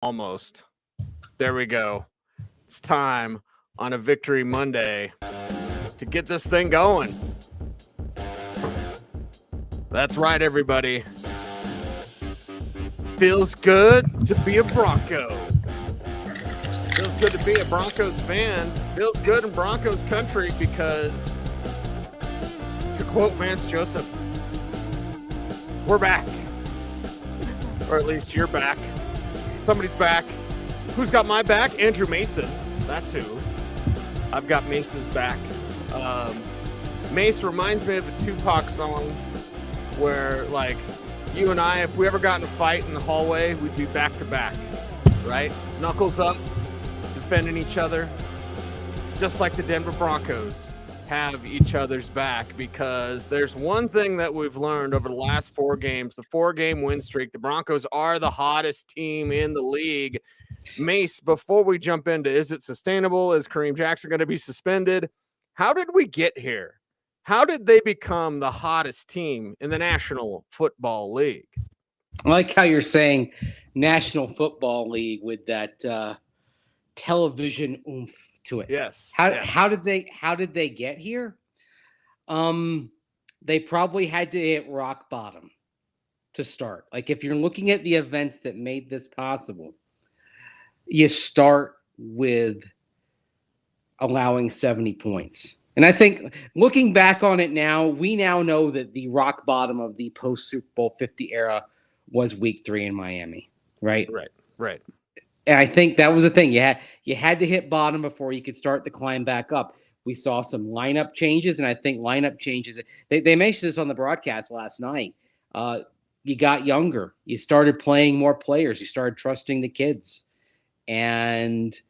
Almost. There we go. It's time on a Victory Monday to get this thing going. That's right, everybody. Feels good to be a Bronco. Feels good to be a Broncos fan. Feels good in Broncos country because, to quote Vance Joseph, we're back. Or at least you're back. Somebody's back. Who's got my back? Andrew Mason. That's who. I've got Mace's back. Mace reminds me of a Tupac song where, like, you and I, if we ever got in a fight in the hallway, we'd be back to back, right? Knuckles up, defending each other, just like the Denver Broncos have each other's back, because there's one thing that we've learned over the last 4 games, the 4-game win streak. The Broncos are the hottest team in the league. Mace, before we jump into, is it sustainable? Is Kareem Jackson going to be suspended? How did we get here? How did they become the hottest team in the National Football League? I like how you're saying National Football League with that television oomph to it. Yes. How did they get here? They probably had to hit rock bottom to start. Like, if you're looking at the events that made this possible, you start with allowing 70 points. And I think, looking back on it now, we now know that the rock bottom of the post-Super Bowl 50 era was Week 3 in Miami, right? Right. And I think that was the thing. You had to hit bottom before you could start the climb back up. We saw some lineup changes, and I think lineup changes, they mentioned this on the broadcast last night. You got younger. You started playing more players. You started trusting the kids. And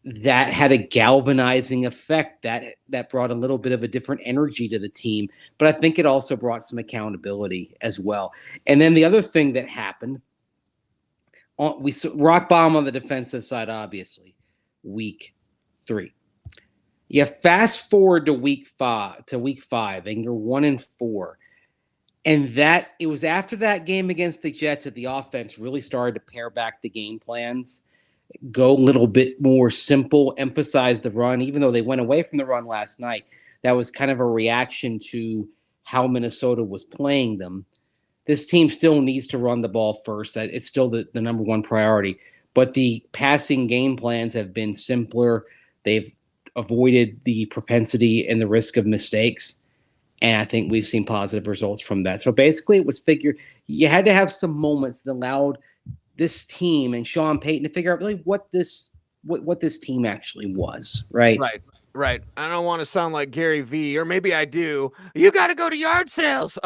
that had a galvanizing effect that brought a little bit of a different energy to the team. But I think it also brought some accountability as well. And then the other thing that happened, we saw rock bottom on the defensive side, obviously, Week 3. You fast forward to week 5, and you're 1-4. And that it was after that game against the Jets that the offense really started to pare back the game plans, go a little bit more simple, emphasize the run, even though they went away from the run last night. That was kind of a reaction to how Minnesota was playing them. This team still needs to run the ball first. It's still the number one priority. But the passing game plans have been simpler. They've avoided the propensity and the risk of mistakes. And I think we've seen positive results from that. So basically, it was figured you had to have some moments that allowed this team and Sean Payton to figure out really what this team actually was, right? Right. I don't want to sound like Gary V, or maybe I do. You got to go to yard sales.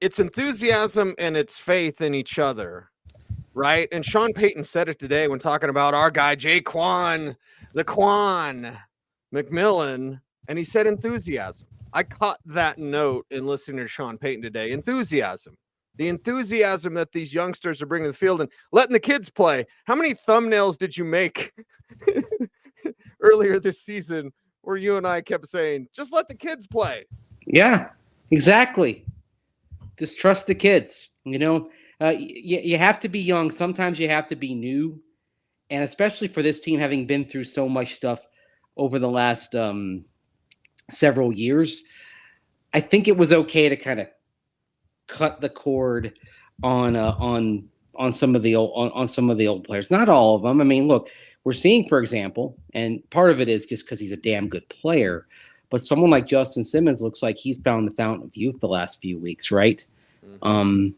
It's enthusiasm and it's faith in each other, right? And Sean Payton said it today when talking about our guy, Quan McMillan, and he said enthusiasm. I caught that note in listening to Sean Payton today. Enthusiasm. The enthusiasm that these youngsters are bringing to the field and letting the kids play. How many thumbnails did you make earlier this season where you and I kept saying, just let the kids play? Yeah, exactly. Just trust the kids. You have to be young. Sometimes you have to be new. And especially for this team, having been through so much stuff over the last several years, I think it was okay to kind of cut the cord on some of the old players. Not all of them. I mean, look, we're seeing, for example, and part of it is just because he's a damn good player, but someone like Justin Simmons looks like he's found the fountain of youth the last few weeks, right? Mm-hmm.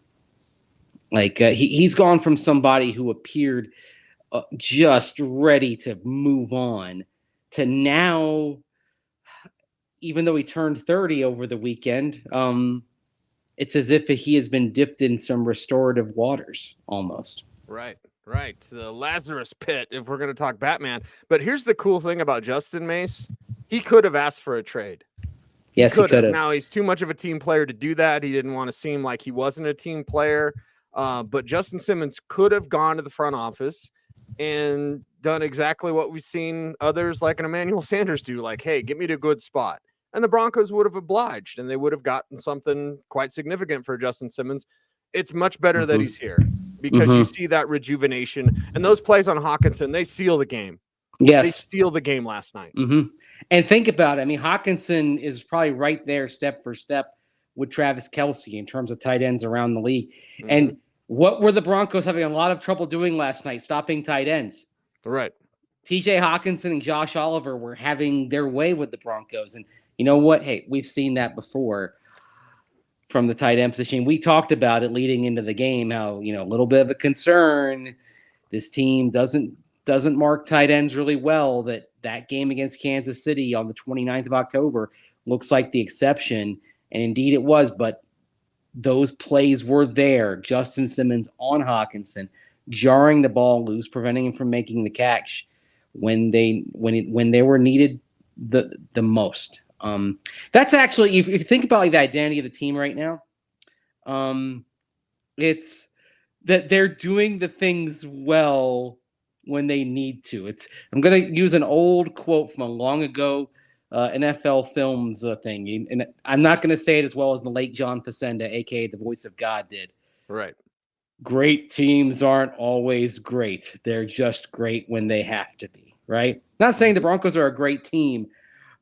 He's gone from somebody who appeared just ready to move on to now, even though he turned 30 over the weekend, it's as if he has been dipped in some restorative waters almost. Right. The Lazarus pit, if we're going to talk Batman. But here's the cool thing about Justin Mace. He could have asked for a trade. Yes, he could have. Now, he's too much of a team player to do that. He didn't want to seem like he wasn't a team player. But Justin Simmons could have gone to the front office and done exactly what we've seen others like an Emmanuel Sanders do. Like, hey, get me to a good spot. And the Broncos would have obliged, and they would have gotten something quite significant for Justin Simmons. It's much better that he's here. because you see that rejuvenation, and those plays on Hawkinson, they seal the game. Yes. They steal the game last night. And think about it. I mean, Hawkinson is probably right there step for step with Travis Kelce in terms of tight ends around the league. And what were the Broncos having a lot of trouble doing last night? Stopping tight ends. Right. TJ Hawkinson and Josh Oliver were having their way with the Broncos. And you know what? Hey, we've seen that before from the tight end position. We talked about it leading into the game, how, a little bit of a concern. This team doesn't mark tight ends really well. That game against Kansas City on the 29th of October looks like the exception. And indeed it was, but those plays were there. Justin Simmons on Hawkinson, jarring the ball loose, preventing him from making the catch when they were needed the most. That's actually, if you think about the identity of the team right now, it's that they're doing the things well when they need to. I'm going to use an old quote from a long ago NFL Films thing, and I'm not going to say it as well as the late John Facenda, aka the voice of God, did. Right. Great teams aren't always great. They're just great when they have to be, right? Not saying the Broncos are a great team,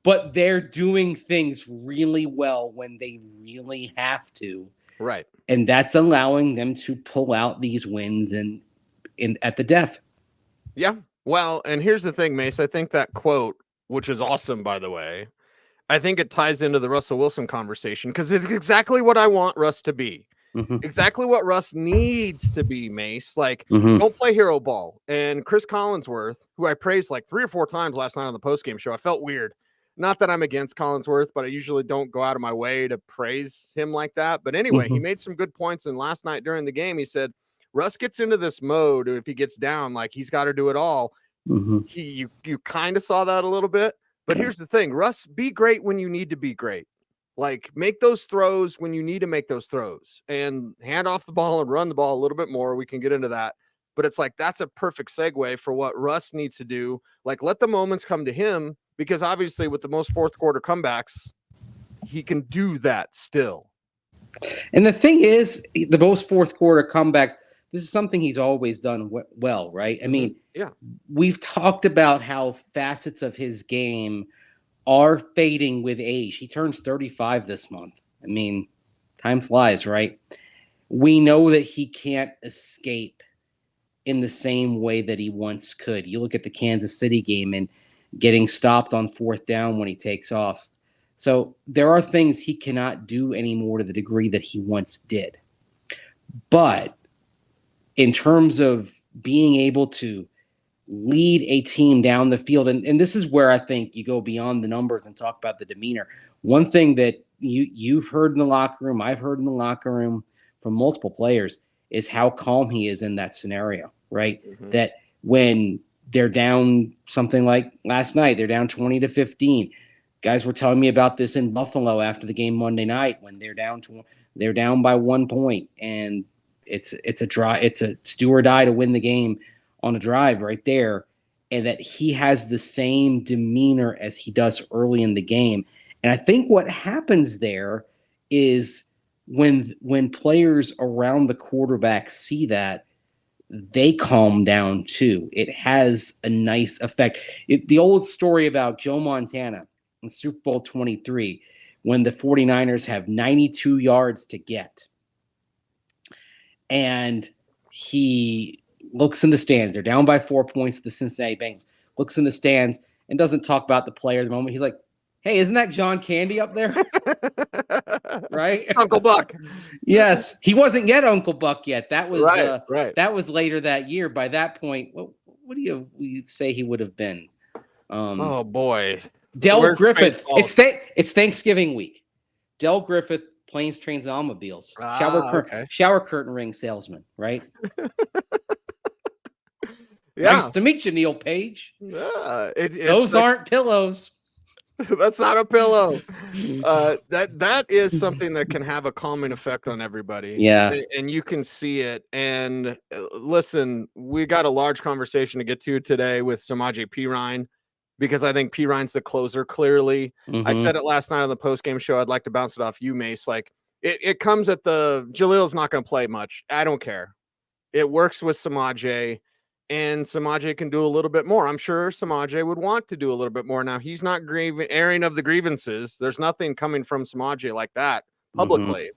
but they're doing things really well when they really have to. Right. And that's allowing them to pull out these wins at the death. Yeah. Well, and here's the thing, Mace. I think that quote, which is awesome, by the way, I think it ties into the Russell Wilson conversation because it's exactly what I want Russ to be. Exactly what Russ needs to be, Mace. Like, don't play hero ball. And Chris Collinsworth, who I praised like 3 or 4 times last night on the postgame show, I felt weird. Not that I'm against Collinsworth, but I usually don't go out of my way to praise him like that. But anyway, he made some good points. And last night during the game, he said, Russ gets into this mode, if he gets down, like he's got to do it all. You kind of saw that a little bit. But here's the thing, Russ, be great when you need to be great. Like, make those throws when you need to make those throws and hand off the ball and run the ball a little bit more. We can get into that. But it's like, that's a perfect segue for what Russ needs to do. Like, let the moments come to him, because obviously with the most fourth quarter comebacks, he can do that still. And the thing is, the most fourth quarter comebacks, this is something he's always done well, right? I mean, we've talked about how facets of his game are fading with age. He turns 35 this month. I mean, time flies, right? We know that he can't escape in the same way that he once could. You look at the Kansas City game and getting stopped on 4th down when he takes off. So there are things he cannot do anymore to the degree that he once did. But in terms of being able to lead a team down the field, and this is where I think you go beyond the numbers and talk about the demeanor. One thing that you've heard in the locker room, I've heard in the locker room from multiple players, is how calm he is in that scenario, right? That when they're down something like last night, they're down 20-15. Guys were telling me about this in Buffalo after the game Monday night when they're down by 1 point, and it's a do or die to win the game on a drive right there, and that he has the same demeanor as he does early in the game. And I think what happens there is when players around the quarterback see that, they calm down too. It has a nice effect. The old story about Joe Montana in Super Bowl 23, when the 49ers have 92 yards to get, and he looks in the stands. They're down by 4 points to the Cincinnati Bengals. Looks in the stands and doesn't talk about the player at the moment. He's like, hey, isn't that John Candy up there? Right? Uncle Buck. Yes. He wasn't yet Uncle Buck yet. That was right. That was later that year. By that point, what do you say he would have been? Oh, boy. Del Griffith. It's Thanksgiving week. Del Griffith, planes, trains, and automobiles. Shower curtain ring salesman, right? Nice to meet you, Neil Page. Those aren't pillows. That's not a pillow. That is something that can have a calming effect on everybody. Yeah. And you can see it. And listen, we got a large conversation to get to today with Samaje Perine, because I think Perine's the closer, clearly. I said it last night on the postgame show. I'd like to bounce it off you, Mace. Like, it comes at the Jalil's not going to play much. I don't care. it works with Samaje, and Samaje can do a little bit more. I'm sure Samaje would want to do a little bit more. Now, he's not airing of the grievances. There's nothing coming from Samaje like that publicly.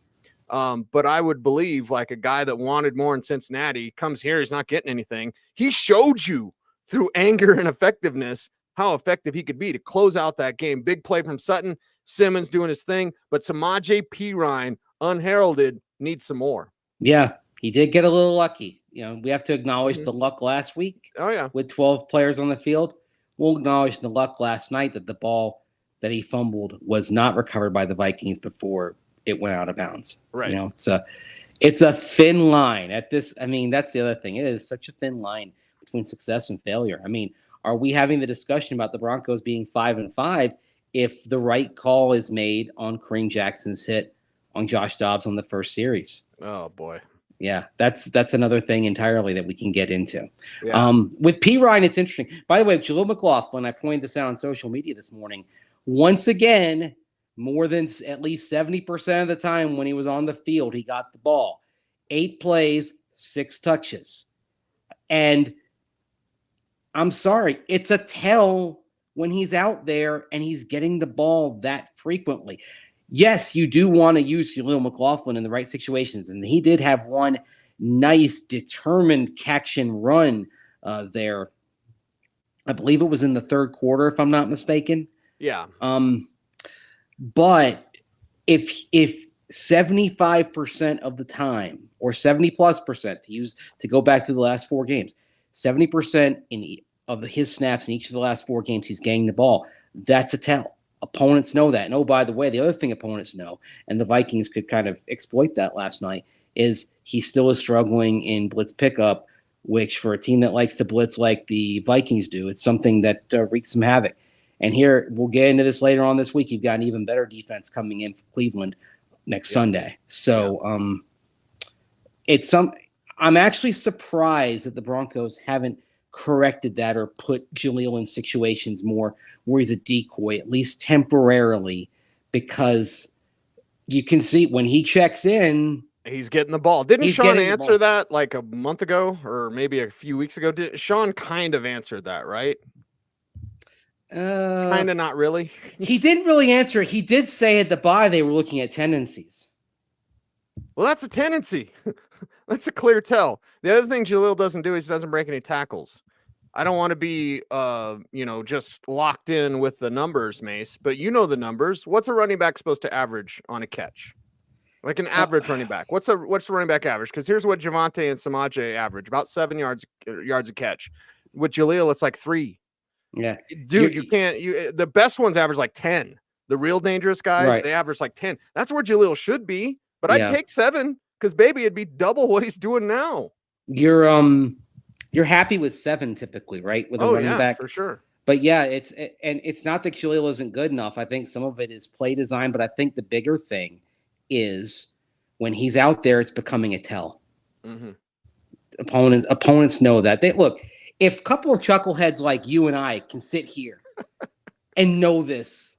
But I would believe like a guy that wanted more in Cincinnati comes here, he's not getting anything. He showed you through anger and effectiveness how effective he could be to close out that game. Big play from Sutton, Simmons doing his thing, but Samaje Perine, unheralded, needs some more. Yeah, he did get a little lucky. We have to acknowledge the luck last week. Oh, yeah. With 12 players on the field. We'll acknowledge the luck last night that the ball that he fumbled was not recovered by the Vikings before it went out of bounds. Right. It's a thin line at this. I mean, that's the other thing. It is such a thin line between success and failure. I mean, are we having the discussion about the Broncos being 5-5 if the right call is made on Kareem Jackson's hit on Josh Dobbs on the first series? Oh, boy. Yeah, that's another thing entirely that we can get into. Yeah. With Perine, it's interesting. By the way, Jaleel McLaughlin, I pointed this out on social media this morning. Once again, more than at least 70% of the time when he was on the field, he got the ball. 8 plays, 6 touches. And I'm sorry, it's a tell when he's out there and he's getting the ball that frequently. Yes, you do want to use Jaleel McLaughlin in the right situations. And he did have one nice, determined catch and run there. I believe it was in the third quarter, if I'm not mistaken. Yeah. But if 75% of the time, or 70+% to go back to the last 4 games, 70% of his snaps in each of the last 4 games, he's getting the ball. That's a tell. Opponents know that. And oh, by the way, the other thing opponents know, and the Vikings could kind of exploit that last night, is he still is struggling in blitz pickup, which for a team that likes to blitz like the Vikings do, it's something that wreaks some havoc. And here, we'll get into this later on this week. You've got an even better defense coming in for Cleveland next Sunday. So I'm actually surprised that the Broncos haven't corrected that or put Jaleel in situations more where he's a decoy, at least temporarily, because you can see when he checks in, he's getting the ball. Didn't Sean answer that like a month ago or maybe a few weeks ago? Sean kind of answered that, right? Kind of, not really. He didn't really answer. He did say at the bye they were looking at tendencies. Well, that's a tendency. That's a clear tell. The other thing Jaleel doesn't do is he doesn't break any tackles. I don't want to be, just locked in with the numbers, Mace, but you know the numbers. What's a running back supposed to average on a catch? Like an average running back. What's the running back average? Because here's what Javonte and Samaje average, about 7 yards a catch. With Jaleel, it's like 3. Yeah. Dude, the best ones average like 10. The real dangerous guys, They average like 10. That's where Jaleel should be, but I'd take 7 because, baby, it'd be double what he's doing now. You're happy with 7 typically, right? With a running back, for sure. But yeah, it's not that Jaleel isn't good enough. I think some of it is play design, but I think the bigger thing is when he's out there, it's becoming a tell. Mm-hmm. Opponents know that. If a couple of chuckleheads like you and I can sit here and know this,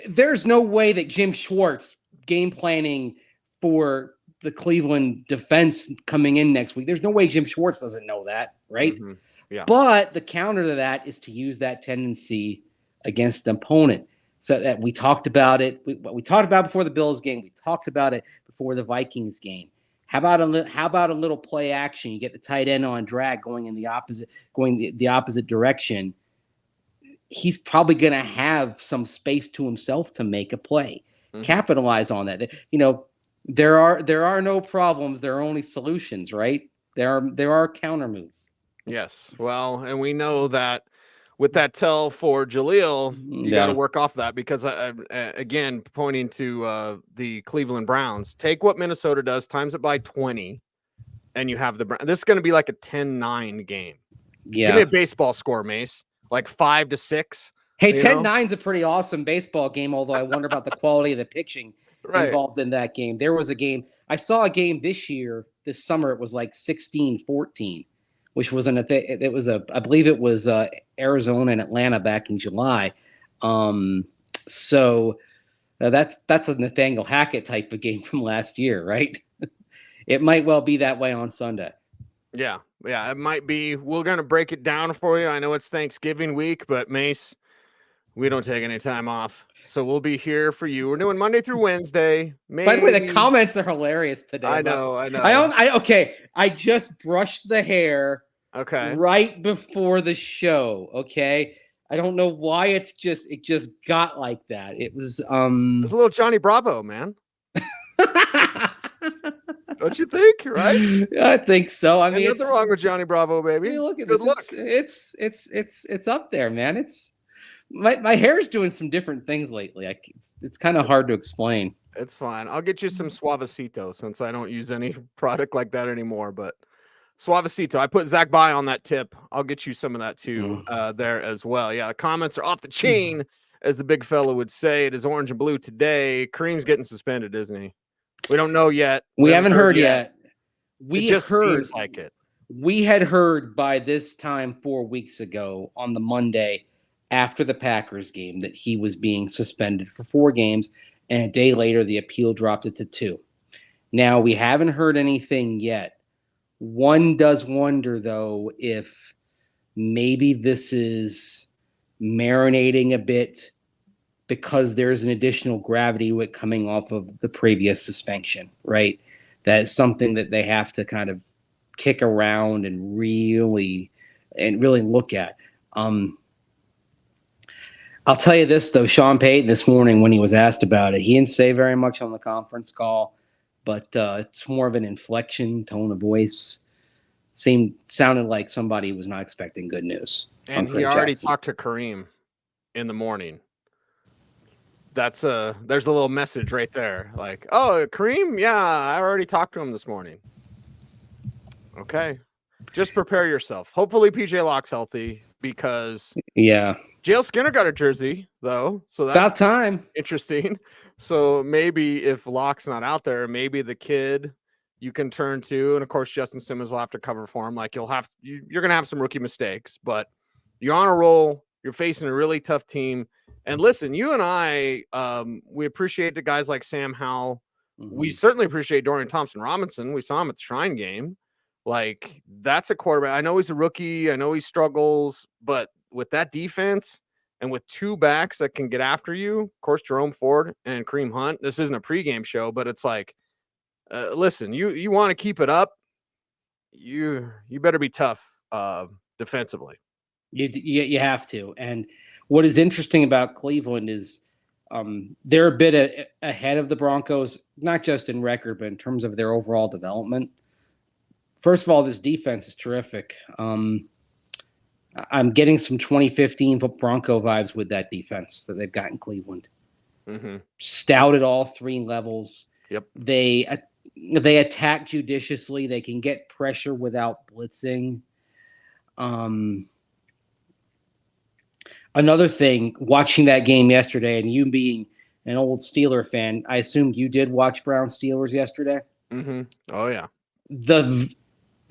there's no way that Jim Schwartz game planning for the Cleveland defense coming in next week. There's no way Jim Schwartz doesn't know that, right? Mm-hmm. Yeah. But the counter to that is to use that tendency against an opponent. So that we talked about it. We talked about it before the Bills game. We talked about it before the Vikings game. How about a little play action? You get the tight end on drag going the opposite direction. He's probably going to have some space to himself to make a play. Mm-hmm. Capitalize on that. There are no problems. There are only solutions, right? There are counter moves. Yes. Well, and we know that with that tell for Jaleel, you got to work off that because, again, pointing to the Cleveland Browns, take what Minnesota does, times it by 20, and you have the Browns. This is going to be like a 10-9 game. Yeah. Give me a baseball score, Mace, like 5-6. Hey, 10-9 is a pretty awesome baseball game, although I wonder about the quality of the pitching involved in that game. There was a game. I saw a game this summer, it was like 16-14. Which wasn't a thing. It was I believe it was Arizona and Atlanta back in July. So that's a Nathaniel Hackett type of game from last year, right? It might well be that way on Sunday. Yeah, it might be. We're gonna break it down for you. I know it's Thanksgiving week, but Mace, we don't take any time off, so we'll be here for you. We're doing Monday through Wednesday. By the way, the Maybe comments are hilarious today. I know. Okay. I just brushed the hair Okay, right before the show. Okay. I don't know why it just got like that. It was it's a little Johnny Bravo, man. Don't you think? Right? I think so. I mean, Ain't nothing wrong with Johnny Bravo, baby. look at Good this. look. It's up there, man. It's my hair's doing some different things lately. It's kind of hard to explain. It's fine. I'll get you some Suavecito since I don't use any product like that anymore. But Suavecito, I put Zach By on that tip. I'll get you some of that too there as well. Yeah, the comments are off the chain, as the big fella would say. It is orange and blue today. Kareem's getting suspended, isn't he? We don't know yet. We haven't heard yet. It just seems like it. We had heard by this time 4 weeks ago on the Monday after the Packers game that he was being suspended for 4 games, and a day later the appeal dropped it to 2. Now, we haven't heard anything yet. One does wonder, though, if maybe this is marinating a bit because there's an additional gravity to it coming off of the previous suspension, right? That's something that they have to kind of kick around and really look at. I'll tell you this, though. Sean Payton this morning, when he was asked about it, he didn't say very much on the conference call, but it's more of an inflection, tone of voice. Sounded like somebody was not expecting good news. And he already talked to Kareem in the morning. There's a little message right there. Like, oh, Kareem, yeah, I already talked to him this morning. Okay. Just prepare yourself. Hopefully PJ Locke's healthy because Jalen Skinner got a jersey, though. So that's about time. Interesting. So maybe if Locke's not out there, maybe the kid you can turn to, and of course Justin Simmons will have to cover for him. Like you're gonna have some rookie mistakes, but you're on a roll. You're facing a really tough team. And listen, you and I, we appreciate the guys like Sam Howell. Mm-hmm. We certainly appreciate Dorian Thompson-Robinson. We saw him at the Shrine game. Like, that's a quarterback. I know he's a rookie. I know he struggles. But with that defense and with 2 backs that can get after you, of course, Jerome Ford and Kareem Hunt, this isn't a pregame show, but it's like, listen, you want to keep it up. You better be tough defensively. You have to. And what is interesting about Cleveland is they're a bit ahead of the Broncos, not just in record, but in terms of their overall development. First of all, this defense is terrific. I'm getting some 2015 Bronco vibes with that defense that they've got in Cleveland. Mm-hmm. Stout at all 3 levels. Yep. They attack judiciously. They can get pressure without blitzing. Another thing, watching that game yesterday, and you being an old Steeler fan, I assume you did watch Browns Steelers yesterday? Mm-hmm. Oh, yeah.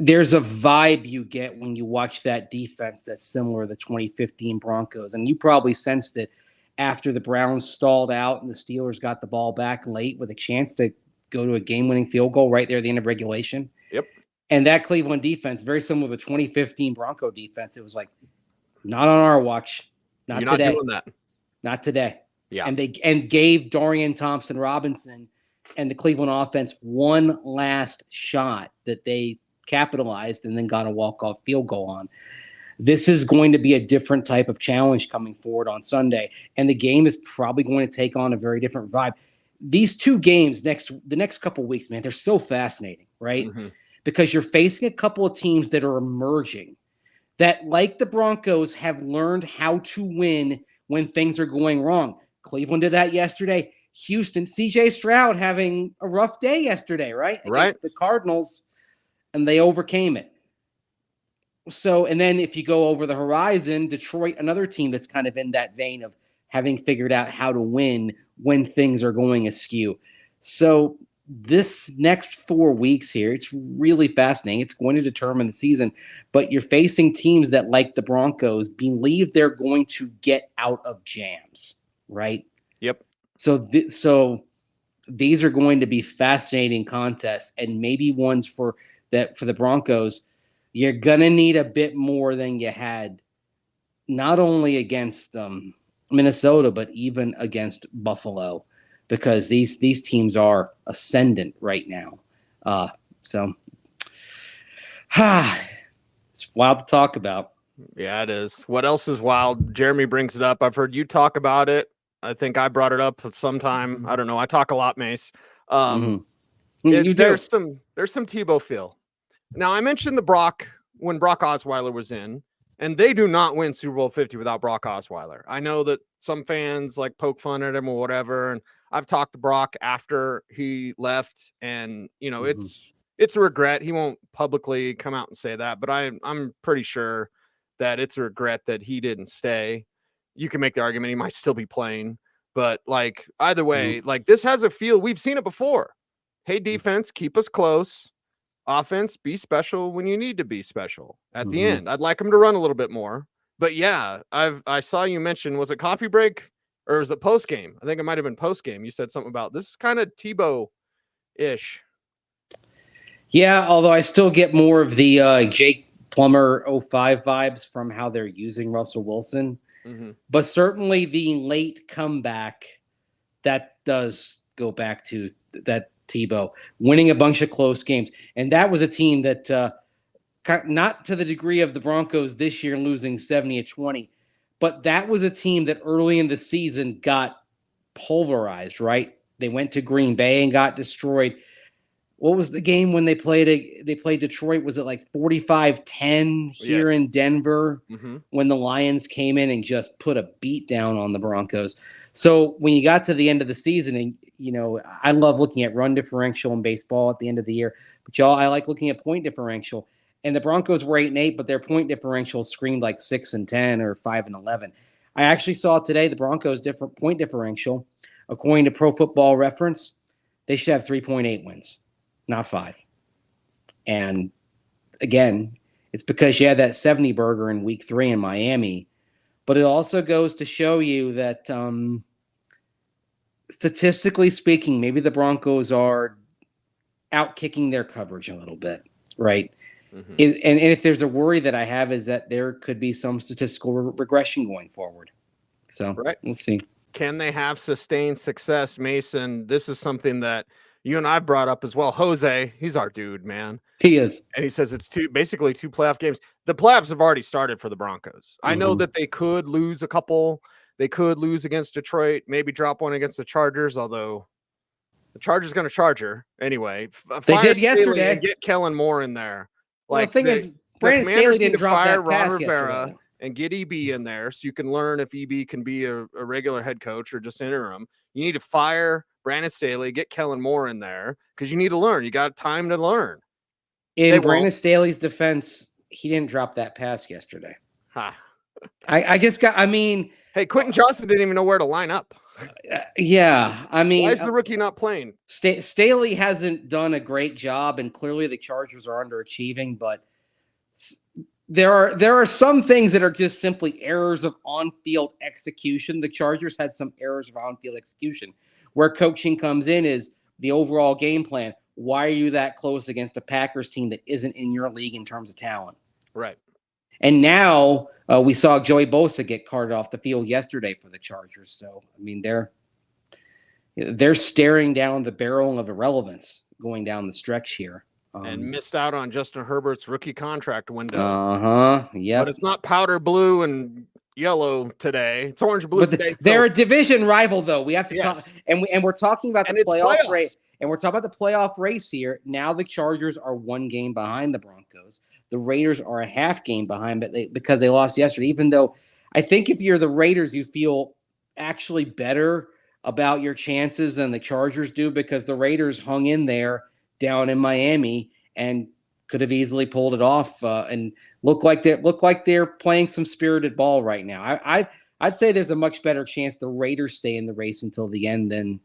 There's a vibe you get when you watch that defense that's similar to the 2015 Broncos. And you probably sensed it after the Browns stalled out and the Steelers got the ball back late with a chance to go to a game-winning field goal right there at the end of regulation. Yep. And that Cleveland defense, very similar to the 2015 Bronco defense, it was like, not on our watch. Not You're today. Not doing that. Not today. Yeah. And gave Dorian Thompson-Robinson and the Cleveland offense one last shot that they capitalized and then got a walk-off field goal on. This is going to be a different type of challenge coming forward on Sunday, and the game is probably going to take on a very different vibe. These 2 games the next couple of weeks, man, they're so fascinating, right? Mm-hmm. Because you're facing a couple of teams that are emerging that, like the Broncos, have learned how to win when things are going wrong. Cleveland did that yesterday. Houston, C.J. Stroud having a rough day yesterday, right? Against the Cardinals, and they overcame it. So, and then if you go over the horizon, Detroit, another team that's kind of in that vein of having figured out how to win when things are going askew. So this next 4 weeks here, it's really fascinating. It's going to determine the season, but you're facing teams that, like the Broncos, believe they're going to get out of jams, right? Yep. So these are going to be fascinating contests, and maybe ones for the Broncos. you're going to need a bit more than you had, not only against Minnesota, but even against Buffalo, because these teams are ascendant right now. So it's wild to talk about. Yeah, it is. What else is wild? Jeremy brings it up. I've heard you talk about it. I think I brought it up sometime. I don't know. I talk a lot, Mace. You do. There's some Tebow feel. Now, I mentioned when Brock Osweiler was in, and they do not win Super Bowl 50 without Brock Osweiler. I know that some fans like poke fun at him or whatever, and I've talked to Brock after he left, and it's a regret. He won't publicly come out and say that, but I'm pretty sure that it's a regret that he didn't stay. You can make the argument he might still be playing, but like either way, like this has a feel. We've seen it before. Hey, defense, keep us close. Offense, be special when you need to be special at the end. I'd like him to run a little bit more, but yeah, I saw you mention, was it coffee break or was it post game? I think it might've been post game. You said something about this is kind of Tebow-ish. Yeah, although I still get more of the Jake Plummer 05 vibes from how they're using Russell Wilson. But certainly the late comeback, that does go back to that Tebow winning a bunch of close games. And that was a team that, not to the degree of the Broncos this year losing 70-20, but that was a team that early in the season got pulverized, right? They went to Green Bay and got destroyed. What was the game when they played Detroit? Was it like 45-10 here in Denver when the Lions came in and just put a beat down on the Broncos? So when you got to the end of the season, and I love looking at run differential in baseball at the end of the year, but I like looking at point differential. And the Broncos were 8-8, but their point differential screamed like 6-10 or 5-11. I actually saw today the Broncos' different point differential, according to Pro Football Reference, they should have 3.8 wins. Not 5. And again, it's because you had that 70 burger in week 3 in Miami. But it also goes to show you that statistically speaking, maybe the Broncos are outkicking their coverage a little bit, right? And if there's a worry that I have is that there could be some statistical regression going forward. So we'll see. Can they have sustained success, Mason? This is something that you and I brought up as well. Jose, he's our dude, man. He is. And he says it's basically two playoff games. The playoffs have already started for the Broncos. I know that they could lose a couple. They could lose against Detroit, maybe drop one against the Chargers, although the Chargers going to Charger anyway. They did yesterday. And get Kellen Moore in there. Well, the thing is, Brandon Staley didn't drop that pass yesterday. And get EB in there so you can learn if EB can be a regular head coach or just interim. You need to fire Brandon Staley, get Kellen Moore in there because you need to learn. You got time to learn. In Brandon Staley's defense, he didn't drop that pass yesterday. Hey, Quentin Johnson didn't even know where to line up. Yeah, I mean, why is the rookie not playing? Staley hasn't done a great job, and clearly the Chargers are underachieving. But there are some things that are just simply errors of on-field execution. The Chargers had some errors of on-field execution. Where coaching comes in is the overall game plan. Why are you that close against a Packers team that isn't in your league in terms of talent? Right. And now we saw Joey Bosa get carted off the field yesterday for the Chargers. So, I mean, they're staring down the barrel of irrelevance going down the stretch here. And missed out on Justin Herbert's rookie contract window. Yeah. But it's not powder blue and yellow today. It's orange blue today. They're a division rival, though. We have to talk, and we're talking about the playoff race. And we're talking about the playoff race here. Now the Chargers are 1 game behind the Broncos. The Raiders are a half game behind, but because they lost yesterday. Even though I think if you're the Raiders, you feel actually better about your chances than the Chargers do because the Raiders hung in there down in Miami and could have easily pulled it off and look like they're playing some spirited ball right now. I'd say there's a much better chance the Raiders stay in the race until the end than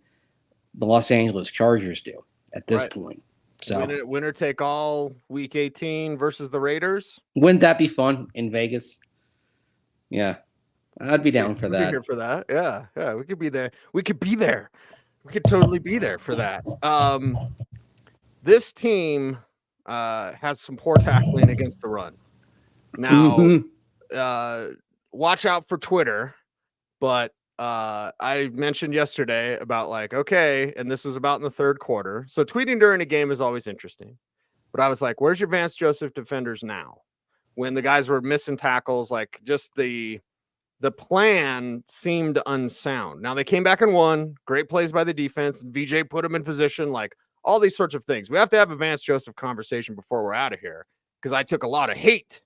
the Los Angeles Chargers do at this point. So winner take all week 18 versus the Raiders. Wouldn't that be fun in Vegas? Yeah, I'd be down for that. Be here for that. Yeah, we could be there. We could be there. We could totally be there for that. This team, has some poor tackling against the run. Now, watch out for Twitter, but I mentioned yesterday about like, okay, and this was about in the third quarter. So tweeting during a game is always interesting. But I was like, where's your Vance Joseph defenders now? When the guys were missing tackles, like just the plan seemed unsound. Now they came back and won. Great plays by the defense. VJ put them in position, like all these sorts of things. We have to have a Vance Joseph conversation before we're out of here, because I took a lot of hate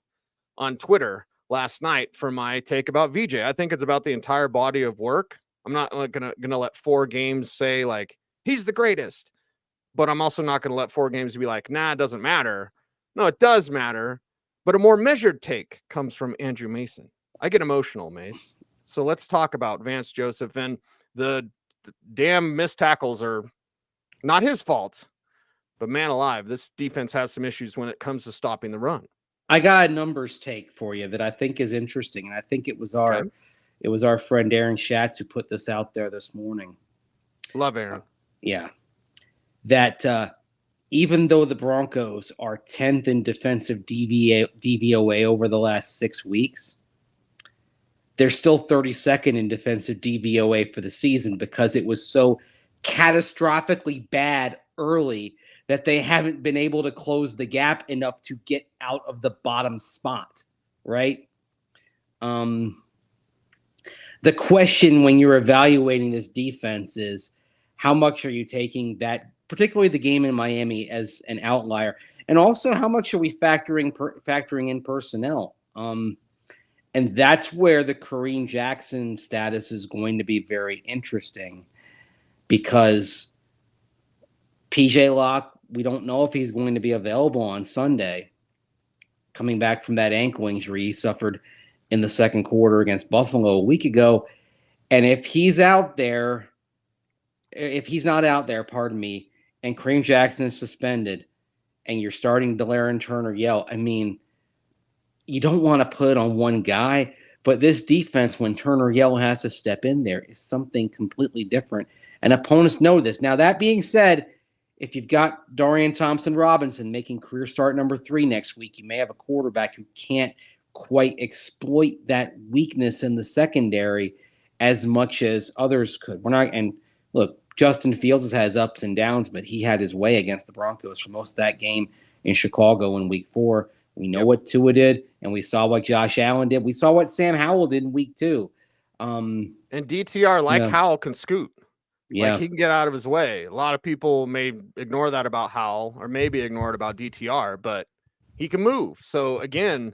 on Twitter last night for my take about VJ. I think it's about the entire body of work. I'm not like gonna let 4 games say like he's the greatest, but I'm also not gonna let 4 games be like, nah, it doesn't matter. No, it does matter. But a more measured take comes from Andrew Mason. I get emotional, Mace. So let's talk about Vance Joseph. And the damn missed tackles are not his fault, but man alive, this defense has some issues when it comes to stopping the run. I got a numbers take for you that I think is interesting, and I think it was our friend Aaron Schatz who put this out there this morning. Love Aaron. Yeah, that even though the Broncos are 10th in defensive DVOA over the last 6 weeks, they're still 32nd in defensive DVOA for the season because it was so catastrophically bad early that they haven't been able to close the gap enough to get out of the bottom spot, right? The question when you're evaluating this defense is how much are you taking that, particularly the game in Miami, as an outlier, and also how much are we factoring in personnel? And that's where the Kareem Jackson status is going to be very interesting, because PJ Locke, we don't know if he's going to be available on Sunday, coming back from that ankle injury he suffered in the second quarter against Buffalo a week ago. And if he's not out there, and Kareem Jackson is suspended, and you're starting Delaren Turner-Yell, I mean, you don't want to put on one guy, but this defense, when Turner-Yell has to step in there, is something completely different. And opponents know this. Now, that being said, if you've got Dorian Thompson-Robinson making career start number 3 next week, you may have a quarterback who can't quite exploit that weakness in the secondary as much as others could. And look, Justin Fields has had his ups and downs, but he had his way against the Broncos for most of that game in Chicago in week 4. We know what Tua did, and we saw what Josh Allen did. We saw what Sam Howell did in week 2. And DTR, Howell, can scoot. Yeah. Like, he can get out of his way. A lot of people may ignore that about Howell, or maybe ignore it about DTR, but he can move. So again,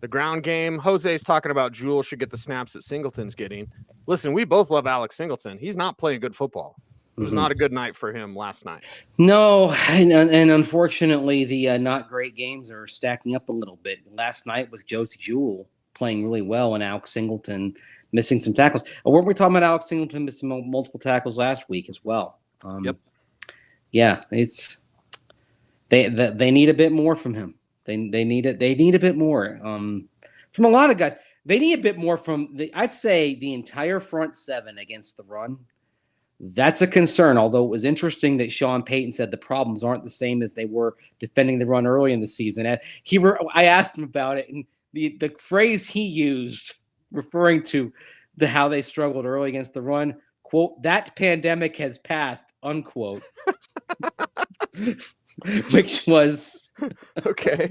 the ground game, Jose's talking about Jewell should get the snaps that Singleton's getting. Listen, we both love Alex Singleton. He's not playing good football. It was not a good night for him last night. No, and unfortunately, the not great games are stacking up a little bit. Last night was Josie Jewell playing really well, and Alex Singleton missing some tackles. Weren't we talking about Alex Singleton missing multiple tackles last week as well? Yep. Yeah, it's they need a bit more from him. They need it. They need a bit more from a lot of guys. They need a bit more from I'd say the entire front 7 against the run. That's a concern, although it was interesting that Sean Payton said the problems aren't the same as they were defending the run early in the season. I asked him about it, and the phrase he used, referring to how they struggled early against the run, quote, "that pandemic has passed," unquote. Which was okay.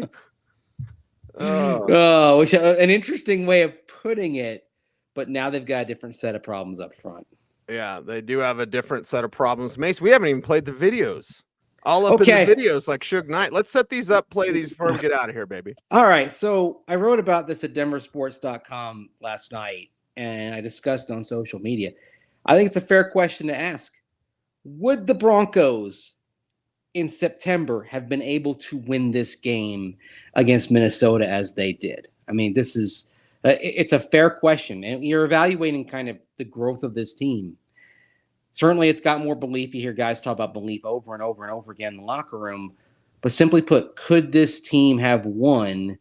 Which an interesting way of putting it, but now they've got a different set of problems up front. Yeah, they do have a different set of problems. Mace, we haven't even played the videos. All up in the videos like Suge Knight. Let's set these up, play these before we get out of here, baby. All right. So I wrote about this at denversports.com last night, and I discussed on social media. I think it's a fair question to ask. Would the Broncos in September have been able to win this game against Minnesota as they did? I mean, this is it's a fair question, and you're evaluating kind of the growth of this team. Certainly, it's got more belief. You hear guys talk about belief over and over and over again in the locker room. But simply put, could this team have won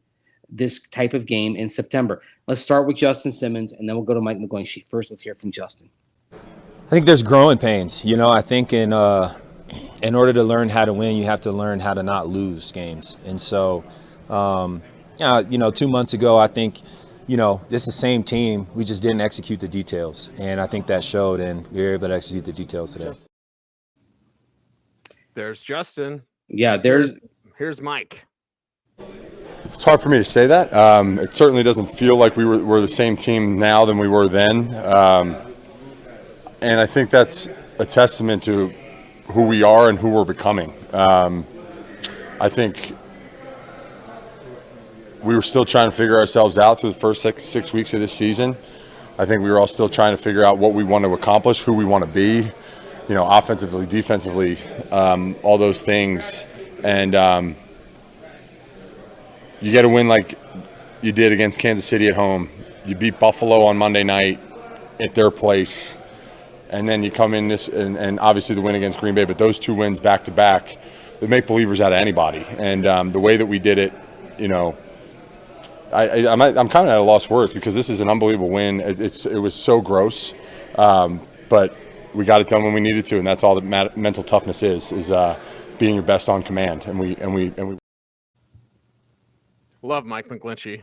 this type of game in September? Let's start with Justin Simmons, and then we'll go to Mike McGlinchey. First, let's hear from Justin. I think there's growing pains. I think in in order to learn how to win, you have to learn how to not lose games. And so, 2 months ago, I think, this is the same team. We just didn't execute the details. And I think that showed, and we were able to execute the details today. There's Justin. Yeah, here's Mike. It's hard for me to say that. It certainly doesn't feel like we're the same team now than we were then. And I think that's a testament to who we are and who we're becoming. I think we were still trying to figure ourselves out through the first 6 weeks of this season. I think we were all still trying to figure out what we want to accomplish, who we want to be, offensively, defensively, all those things. And you get a win like you did against Kansas City at home. You beat Buffalo on Monday night at their place. And then you come in this, and obviously the win against Green Bay, but those 2 wins back to back, they make believers out of anybody. And the way that we did it, I'm kind of at a lost words because this is an unbelievable win. It was so gross, but we got it done when we needed to, and that's all that mental toughness is being your best on command. And we love Mike McGlinchey.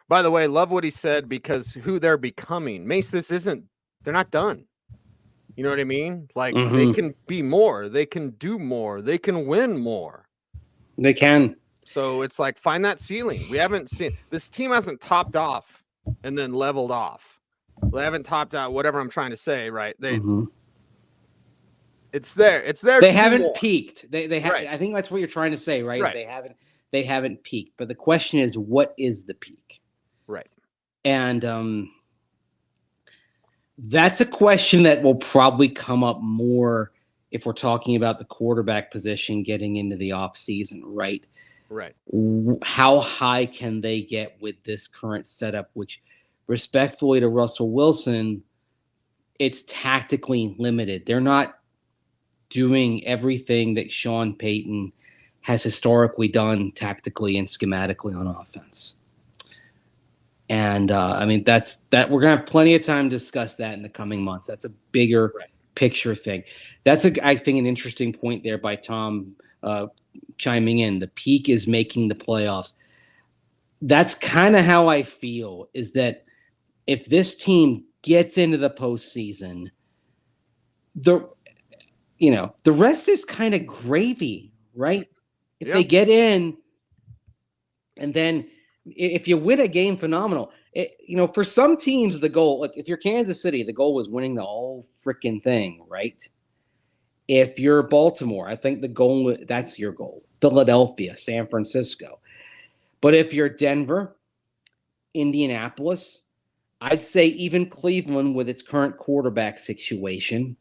By the way, love what he said because who they're becoming. Mace, they're not done. You know what I mean? Like They can be more, they can do more, they can win more. They can. So it's like, find that ceiling. We haven't seen, this team hasn't topped off and then leveled off. They haven't topped out, whatever I'm trying to say, right? It's there. It's there. They haven't peaked. They right. I think that's what you're trying to say, right? Right. They haven't peaked. But the question is, what is the peak? Right. And that's a question that will probably come up more if we're talking about the quarterback position getting into the offseason, right? Right. How high can they get with this current setup, which respectfully to Russell Wilson, it's tactically limited. They're not doing everything that Sean Payton has historically done tactically and schematically on offense. And that's that. We're gonna have plenty of time to discuss that in the coming months. That's a bigger picture thing. That's I think an interesting point there by Tom chiming in. The peak is making the playoffs. That's kind of how I feel, is that if this team gets into the postseason, the rest is kind of gravy, right? If they get in, and then if you win a game, phenomenal. For some teams, the goal, like if you're Kansas City, the goal was winning the whole freaking thing, right? If you're Baltimore, I think the goal, that's your goal. Philadelphia, San Francisco. But if you're Denver, Indianapolis, I'd say even Cleveland with its current quarterback situation,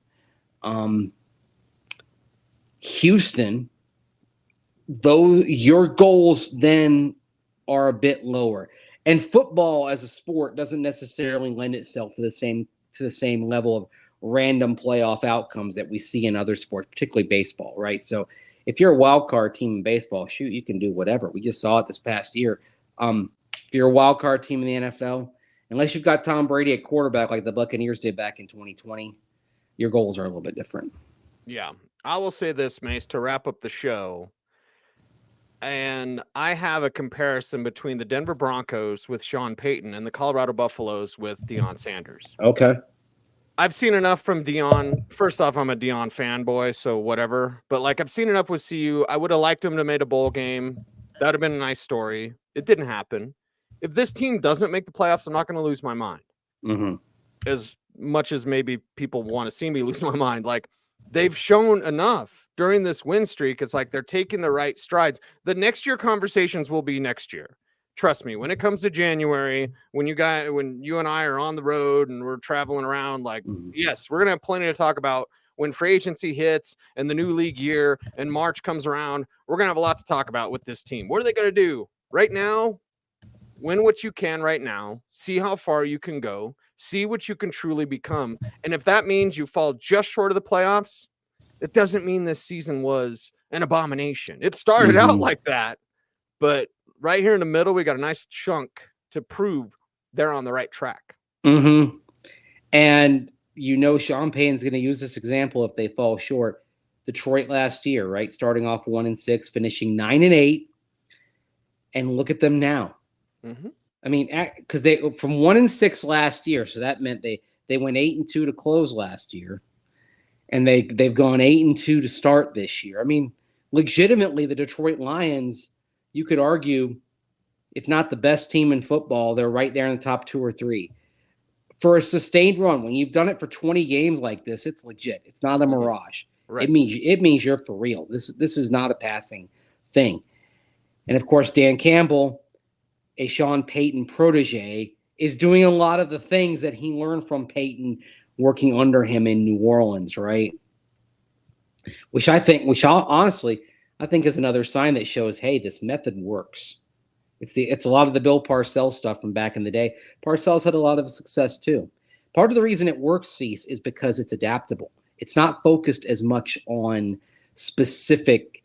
Houston, though your goals then are a bit lower. And football as a sport doesn't necessarily lend itself to the same level of random playoff outcomes that we see in other sports, particularly baseball, right? So if you're a wild card team in baseball, shoot, you can do whatever. We just saw it this past year. If you're a wild card team in the NFL, unless you've got Tom Brady at quarterback like the Buccaneers did back in 2020, your goals are a little bit different. Yeah. I will say this, Mace, to wrap up the show. And I have a comparison between the Denver Broncos with Sean Payton and the Colorado Buffaloes with Deion Sanders. Okay. I've seen enough from Deion. First off, I'm a Deion fanboy, so whatever. But I've seen enough with CU. I would have liked him to have made a bowl game. That would have been a nice story. It didn't happen. If this team doesn't make the playoffs, I'm not going to lose my mind. As much as maybe people want to see me lose my mind. They've shown enough during this win streak. It's like they're taking the right strides. The next year conversations will be next year. Trust me, when it comes to January, when you and I are on the road and we're traveling around, yes, we're going to have plenty to talk about. When free agency hits and the new league year and March comes around, we're going to have a lot to talk about with this team. What are they going to do? Right now, win what you can right now. See how far you can go. See what you can truly become. And if that means you fall just short of the playoffs, it doesn't mean this season was an abomination. It started out like that, but right here in the middle, we got a nice chunk to prove they're on the right track. And Sean Payton's going to use this example if they fall short. Detroit last year, right? Starting off 1-6, finishing 9-8, and look at them now. Mm-hmm. I mean, because they from 1-6 last year, so that meant they went 8-2 to close last year, and they've gone 8-2 to start this year. I mean, legitimately, the Detroit Lions, you could argue, if not the best team in football, they're right there in the top 2 or 3. For a sustained run, when you've done it for 20 games like this, it's legit. It's not a mirage. Right. It means you're for real. This is not a passing thing. And of course, Dan Campbell, a Sean Payton protege, is doing a lot of the things that he learned from Payton working under him in New Orleans, right? Which honestly is another sign that shows, hey, this method works. It's a lot of the Bill Parcells stuff from back in the day. Parcells had a lot of success too. Part of the reason it works, Cease, is because it's adaptable. It's not focused as much on specific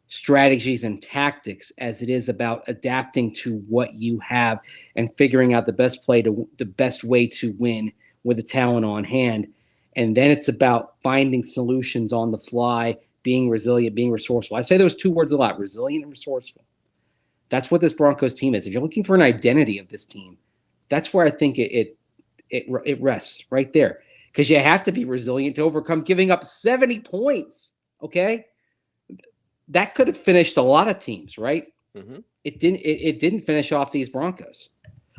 strategies and tactics as it is about adapting to what you have and figuring out the best way to win with the talent on hand. And then it's about finding solutions on the fly, being resilient, being resourceful. I say those 2 words a lot: resilient and resourceful. That's what this Broncos team is. If you're looking for an identity of this team, that's where I think it rests right there. Because you have to be resilient to overcome giving up 70 points. Okay, that could have finished a lot of teams, right? Mm-hmm. It didn't finish off these Broncos.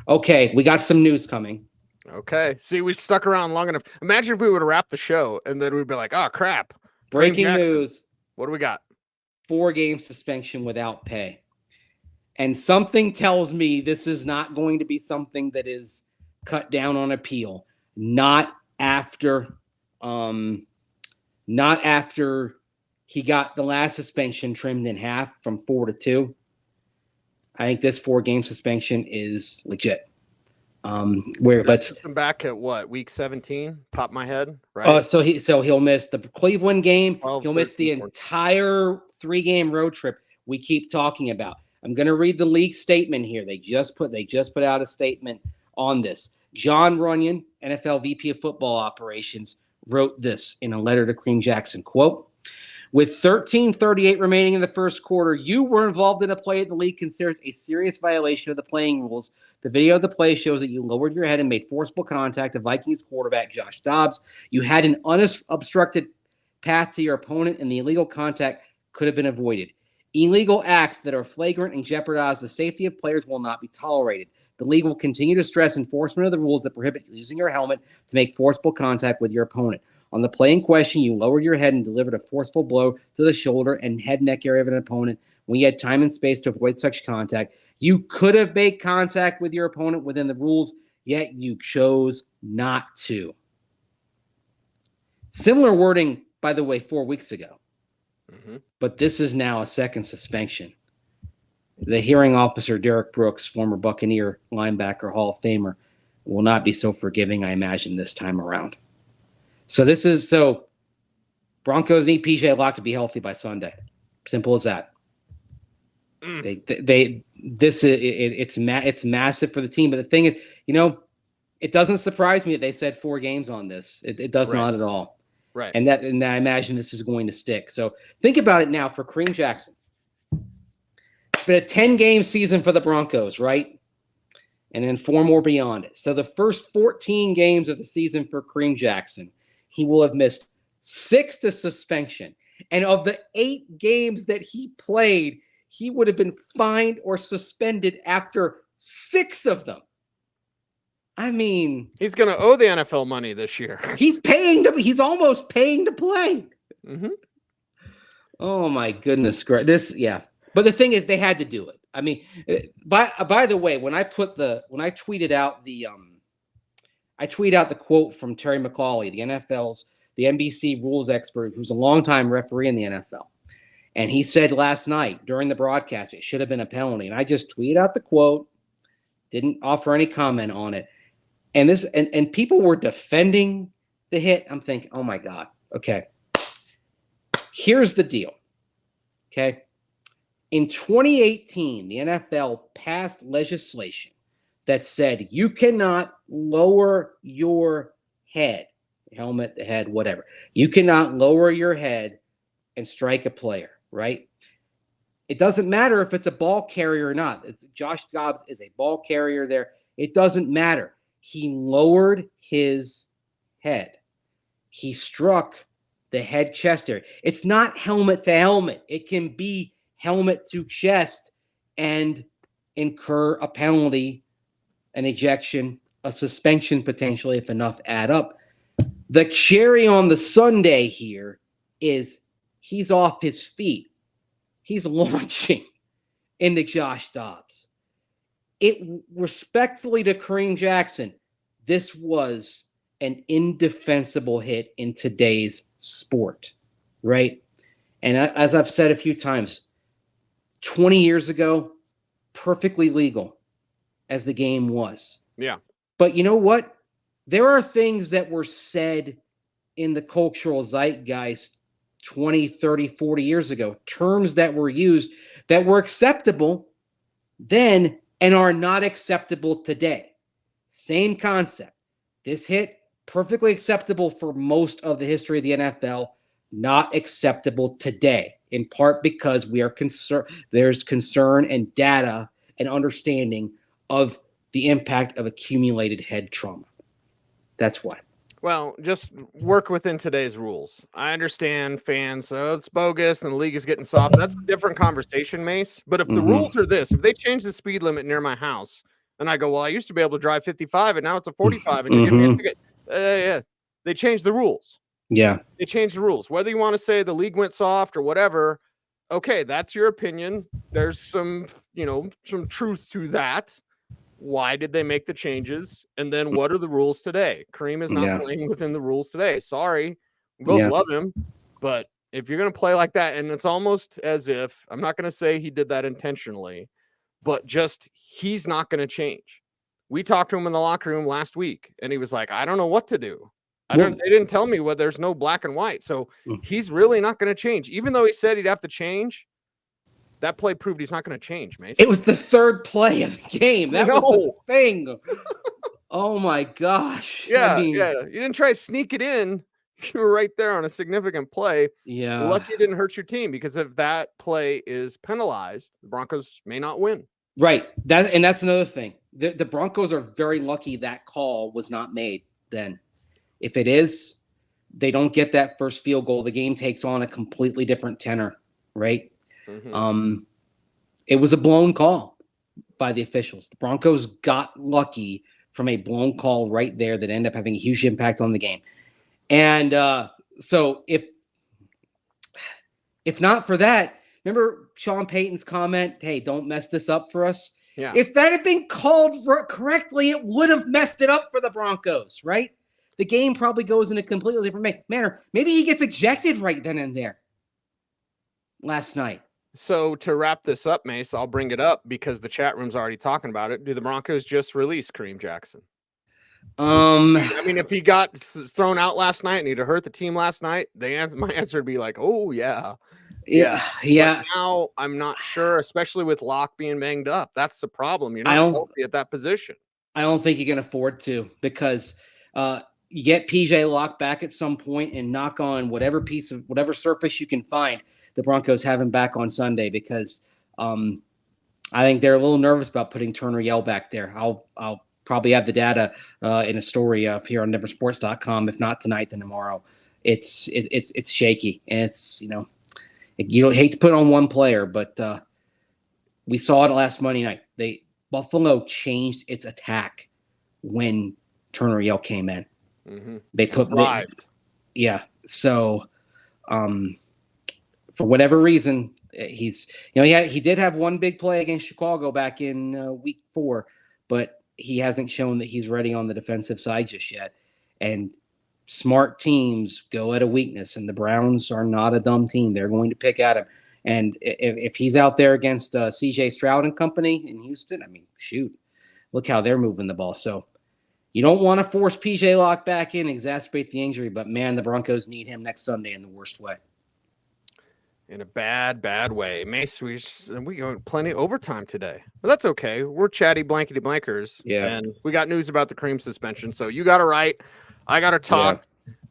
Okay, we got some news coming. Okay, see, we stuck around long enough. Imagine if we would have wrapped the show and then we'd be like, "Oh crap!" Breaking news. What do we got? 4-game suspension without pay. And something tells me this is not going to be something that is cut down on appeal. Not after he got the last suspension trimmed in half from 4 to 2. I think this 4-game suspension is legit. Let's him back at what, week 17, top of my head, right? So he'll miss the Cleveland game. 12, He'll miss the 14. entire 3-game road trip we keep talking about. I'm going to read the league statement here. They just put out a statement on this. John Runyon, NFL VP of Football Operations, wrote this in a letter to Kareem Jackson. Quote, "With 13:38 remaining in the first quarter, you were involved in a play that the league considers a serious violation of the playing rules. The video of the play shows that you lowered your head and made forcible contact to Vikings quarterback Josh Dobbs. You had an unobstructed path to your opponent, and the illegal contact could have been avoided. Illegal acts that are flagrant and jeopardize the safety of players will not be tolerated. The league will continue to stress enforcement of the rules that prohibit using your helmet to make forcible contact with your opponent. On the play in question, you lowered your head and delivered a forceful blow to the shoulder and head neck area of an opponent when you had time and space to avoid such contact. You could have made contact with your opponent within the rules, yet you chose not to." Similar wording, by the way, 4 weeks ago. Mm-hmm. But this is now a second suspension. The hearing officer, Derek Brooks, former Buccaneer linebacker, Hall of Famer, will not be so forgiving, I imagine, this time around. So Broncos need PJ Locke to be healthy by Sunday. Simple as that. It's massive for the team. But the thing is, it doesn't surprise me that they said 4 games on this. It does not at all. Right. And I imagine this is going to stick. So think about it now for Kareem Jackson. It's been a 10-game season for the Broncos, right? And then 4 more beyond it. So the first 14 games of the season for Kareem Jackson, he will have missed 6 to suspension. And of the 8 games that he played, he would have been fined or suspended after 6 of them. I mean, he's going to owe the NFL money this year. He's almost paying to play. Mm-hmm. Oh my goodness, yeah. But the thing is, they had to do it. I mean, by the way, when I tweeted out the quote from Terry McAuley, the NBC rules expert, who's a longtime referee in the NFL, and he said last night during the broadcast it should have been a penalty, and I just tweeted out the quote, didn't offer any comment on it. And people were defending the hit. I'm thinking, oh my God. Okay. Here's the deal. Okay. In 2018, the NFL passed legislation that said you cannot lower your head, helmet, the head, whatever. You cannot lower your head and strike a player, right? It doesn't matter if it's a ball carrier or not. Josh Dobbs is a ball carrier there. It doesn't matter. He lowered his head. He struck the head chest area. It's not helmet to helmet. It can be helmet to chest and incur a penalty, an ejection, a suspension potentially if enough add up. The cherry on the sundae here is he's off his feet. He's launching into Josh Dobbs. Respectfully to Kareem Jackson, this was an indefensible hit in today's sport, right? And as I've said a few times, 20 years ago, perfectly legal as the game was. Yeah. But you know what? There are things that were said in the cultural zeitgeist 20, 30, 40 years ago, terms that were used that were acceptable then and are not acceptable today. Same concept. This hit, perfectly acceptable for most of the history of the NFL, not acceptable today, in part because we are concerned. There's concern and data and understanding of the impact of accumulated head trauma. That's why. Well, just work within today's rules. I understand fans, it's bogus and the league is getting soft. That's a different conversation, Mace. But if the rules are this, if they change the speed limit near my house and I go, well, I used to be able to drive 55 and now it's a 45 and you're giving me a ticket. Yeah, they changed the rules. Yeah. They changed the rules. Whether you want to say the league went soft or whatever, okay, that's your opinion. There's some truth to that. Why did they make the changes? And then what are the rules today? Kareem is not playing within the rules today. Sorry. We both love him. But if you're going to play like that, and it's almost as if, I'm not going to say he did that intentionally, but just he's not going to change. We talked to him in the locker room last week, and he was like, I don't know what to do. They didn't tell me what there's no black and white. So he's really not going to change. Even though he said he'd have to change, that play proved he's not going to change, Mason. It was the third play of the game. That was the thing. Oh, my gosh. Yeah, yeah. You didn't try to sneak it in. You were right there on a significant play. Yeah. Lucky it didn't hurt your team, because if that play is penalized, the Broncos may not win. Right. That's another thing. The Broncos are very lucky that call was not made then. If it is, they don't get that first field goal. The game takes on a completely different tenor, right? It was a blown call by the officials. The Broncos got lucky from a blown call right there that ended up having a huge impact on the game. And so if not for that, remember Sean Payton's comment, hey, don't mess this up for us? Yeah. If that had been called correctly, it would have messed it up for the Broncos, right? The game probably goes in a completely different manner. Maybe he gets ejected right then and there last night. So to wrap this up, Mace, I'll bring it up because the chat room's already talking about it. Do the Broncos just release Kareem Jackson? I mean, if he got thrown out last night and he'd have hurt the team last night, my answer would be like, oh, yeah. Yeah. But now I'm not sure, especially with Locke being banged up. That's the problem. You're not healthy at that position. I don't think you can afford to, because you get PJ Locke back at some point and knock on whatever surface you can find. The Broncos have him back on Sunday, because I think they're a little nervous about putting Turner Yell back there. I'll probably have the data in a story up here on denversports.com. If not tonight, then tomorrow. It's shaky, and it's you don't hate to put on one player, but we saw it last Monday night. Buffalo changed its attack when Turner Yell came in. They put So for whatever reason, he did have one big play against Chicago back in week 4, but he hasn't shown that he's ready on the defensive side just yet. And smart teams go at a weakness, and the Browns are not a dumb team. They're going to pick at him. And if he's out there against C.J. Stroud and company in Houston, I mean, shoot, look how they're moving the ball. So you don't want to force P.J. Locke back in, exacerbate the injury, but man, the Broncos need him next Sunday in the worst way. In a bad way. Mace, we got plenty of overtime today, but that's okay. We're chatty blankety blankers. Yeah. And we got news about the Kareem suspension. So you got it right. I got to talk.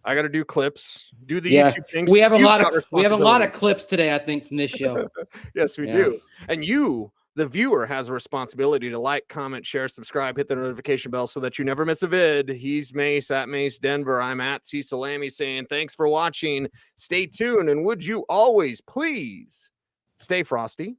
I got to do clips, do the Yeah, YouTube things. we have a You've lot got of clips today, I think, from this show. Yes, we Yeah. do. And you, the viewer, has a responsibility to like, comment, share, subscribe, hit the notification bell so that you never miss a vid. He's Mace at Mace Denver. I'm at C Salami saying thanks for watching. Stay tuned, and would you always please stay frosty,